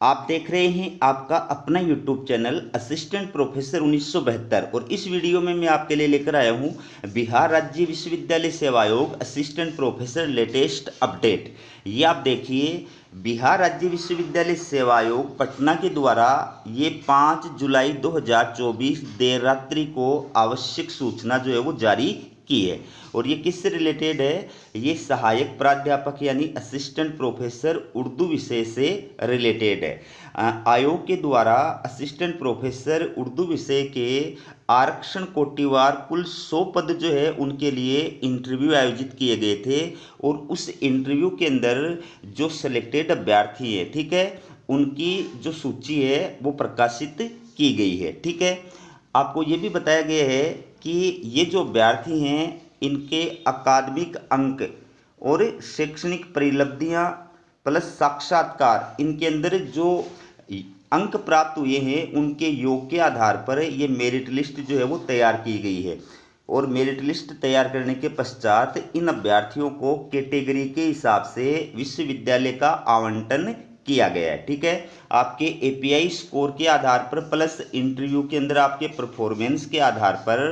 आप देख रहे हैं आपका अपना यूट्यूब चैनल असिस्टेंट प्रोफेसर 1972 और इस वीडियो में मैं आपके लिए लेकर आया हूं बिहार राज्य विश्वविद्यालय सेवा आयोग असिस्टेंट प्रोफेसर लेटेस्ट अपडेट। ये आप देखिए, बिहार राज्य विश्वविद्यालय सेवा आयोग पटना के द्वारा ये 5 जुलाई 2024 देर रात्रि को आवश्यक सूचना जो है वो जारी की है। और ये किससे रिलेटेड है? ये सहायक प्राध्यापक यानी असिस्टेंट प्रोफेसर उर्दू विषय से रिलेटेड है। आयोग के द्वारा असिस्टेंट प्रोफेसर उर्दू विषय के आरक्षण कोटिवार कुल 100 पद जो है उनके लिए इंटरव्यू आयोजित किए गए थे। और उस इंटरव्यू के अंदर जो सिलेक्टेड अभ्यर्थी है, ठीक है, उनकी जो सूची है वो प्रकाशित की गई है। ठीक है, आपको ये भी बताया गया है कि ये जो अभ्यर्थी हैं इनके अकादमिक अंक और शैक्षणिक परिलब्धियां प्लस साक्षात्कार, इनके अंदर जो अंक प्राप्त हुए हैं उनके योग के आधार पर ये मेरिट लिस्ट जो है वो तैयार की गई है। और मेरिट लिस्ट तैयार करने के पश्चात इन अभ्यर्थियों को कैटेगरी के हिसाब से विश्वविद्यालय का आवंटन किया गया है। ठीक है, आपके एपीआई स्कोर के आधार पर प्लस इंटरव्यू के अंदर आपके परफॉर्मेंस के आधार पर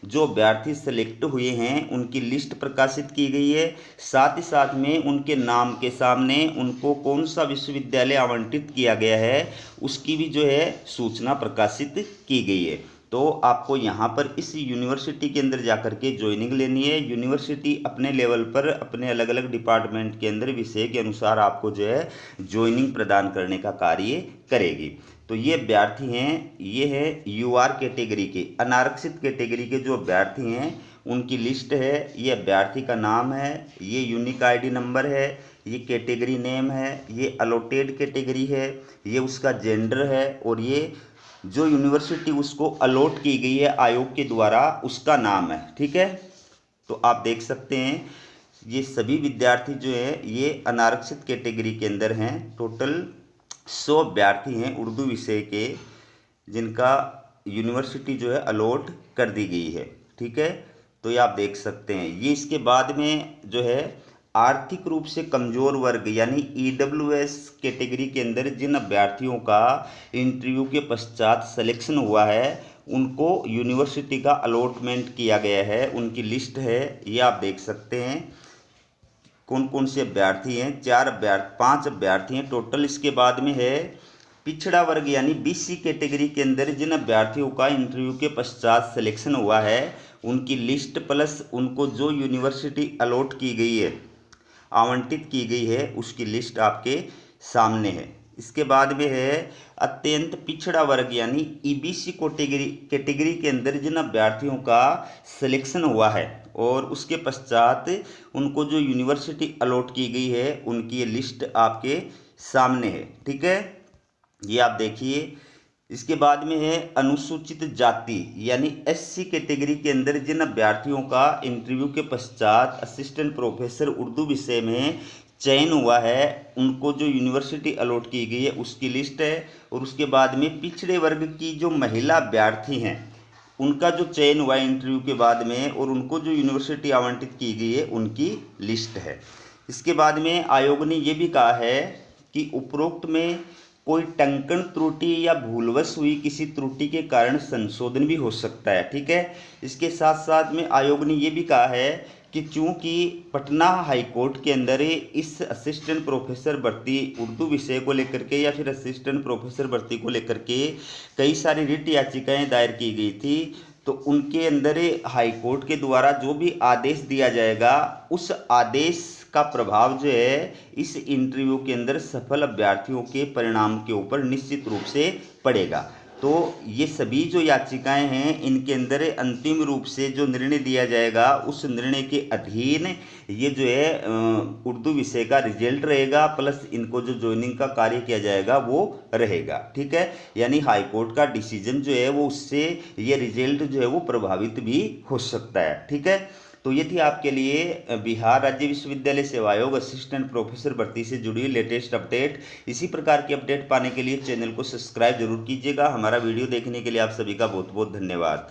जो अभ्यर्थी सेलेक्ट हुए हैं उनकी लिस्ट प्रकाशित की गई है। साथ ही साथ में उनके नाम के सामने उनको कौन सा विश्वविद्यालय आवंटित किया गया है उसकी भी जो है सूचना प्रकाशित की गई है। तो आपको यहाँ पर इस यूनिवर्सिटी के अंदर जाकर के ज्वाइनिंग लेनी है। यूनिवर्सिटी अपने लेवल पर अपने अलग अलग डिपार्टमेंट के अंदर विषय के अनुसार आपको जो है ज्वाइनिंग प्रदान करने का कार्य करेगी। तो ये अभ्यर्थी हैं, ये है यूआर कैटेगरी के अनारक्षित कैटेगरी के जो अभ्यर्थी हैं उनकी लिस्ट है। ये अभ्यर्थी का नाम है, ये यूनिक आईडी नंबर है, ये कैटेगरी नेम है, ये अलॉटेड कैटेगरी है, ये उसका जेंडर है और ये जो यूनिवर्सिटी उसको अलॉट की गई है आयोग के द्वारा उसका नाम है। ठीक है, तो आप देख सकते हैं ये सभी विद्यार्थी जो है ये अनारक्षित कैटेगरी के अंदर हैं। टोटल 100 अभ्यर्थी हैं उर्दू विषय के जिनका यूनिवर्सिटी जो है अलॉट कर दी गई है। ठीक है, तो ये आप देख सकते हैं। ये इसके बाद में जो है आर्थिक रूप से कमज़ोर वर्ग यानी ईडब्ल्यूएस कैटेगरी के अंदर जिन अभ्यर्थियों का इंटरव्यू के पश्चात सिलेक्शन हुआ है उनको यूनिवर्सिटी का अलॉटमेंट किया गया है, उनकी लिस्ट है। ये आप देख सकते हैं कौन कौन से अभ्यर्थी हैं। 5 अभ्यर्थी हैं टोटल। इसके बाद में है पिछड़ा वर्ग यानी बीसी कैटेगरी के अंदर जिन अभ्यर्थियों का इंटरव्यू के पश्चात सिलेक्शन हुआ है उनकी लिस्ट प्लस उनको जो यूनिवर्सिटी अलॉट की गई है, आवंटित की गई है, उसकी लिस्ट आपके सामने है। इसके बाद में है अत्यंत पिछड़ा वर्ग यानी ईबीसी कैटेगरी के अंदर जिन अभ्यर्थियों का सिलेक्शन हुआ है और उसके पश्चात उनको जो यूनिवर्सिटी अलॉट की गई है उनकी ये लिस्ट आपके सामने है। ठीक है, ये आप देखिए। इसके बाद में है अनुसूचित जाति यानी एससी कैटेगरी के अंदर जिन अभ्यर्थियों का इंटरव्यू के पश्चात असिस्टेंट प्रोफेसर उर्दू विषय में चयन हुआ है उनको जो यूनिवर्सिटी अलॉट की गई है उसकी लिस्ट है। और उसके बाद में पिछड़े वर्ग की जो महिला अभ्यर्थी हैं उनका जो चयन हुआ है इंटरव्यू के बाद में और उनको जो यूनिवर्सिटी आवंटित की गई है उनकी लिस्ट है। इसके बाद में आयोग ने ये भी कहा है कि उपरोक्त में कोई टंकन त्रुटि या भूलवश हुई किसी त्रुटि के कारण संशोधन भी हो सकता है। ठीक है, इसके साथ साथ में आयोग ने ये भी कहा है कि चूंकि पटना हाई कोर्ट के अंदर इस असिस्टेंट प्रोफेसर भर्ती उर्दू विषय को लेकर के या फिर असिस्टेंट प्रोफेसर भर्ती को लेकर के कई सारी रिट याचिकाएं दायर की गई थी, तो उनके अंदर हाई कोर्ट के द्वारा जो भी आदेश दिया जाएगा उस आदेश का प्रभाव जो है इस इंटरव्यू के अंदर सफल अभ्यर्थियों के परिणाम के ऊपर निश्चित रूप से पड़ेगा। तो ये सभी जो याचिकाएं हैं इनके अंदर अंतिम रूप से जो निर्णय दिया जाएगा उस निर्णय के अधीन ये जो है उर्दू विषय का रिजल्ट रहेगा प्लस इनको जो ज्वाइनिंग का कार्य किया जाएगा वो रहेगा। ठीक है, यानी हाई कोर्ट का डिसीजन जो है वो उससे ये रिजल्ट जो है वो प्रभावित भी हो सकता है। ठीक है, तो ये थी आपके लिए बिहार राज्य विश्वविद्यालय सेवा आयोग असिस्टेंट प्रोफेसर भर्ती से जुड़ी लेटेस्ट अपडेट। इसी प्रकार की अपडेट पाने के लिए चैनल को सब्सक्राइब जरूर कीजिएगा। हमारा वीडियो देखने के लिए आप सभी का बहुत बहुत धन्यवाद।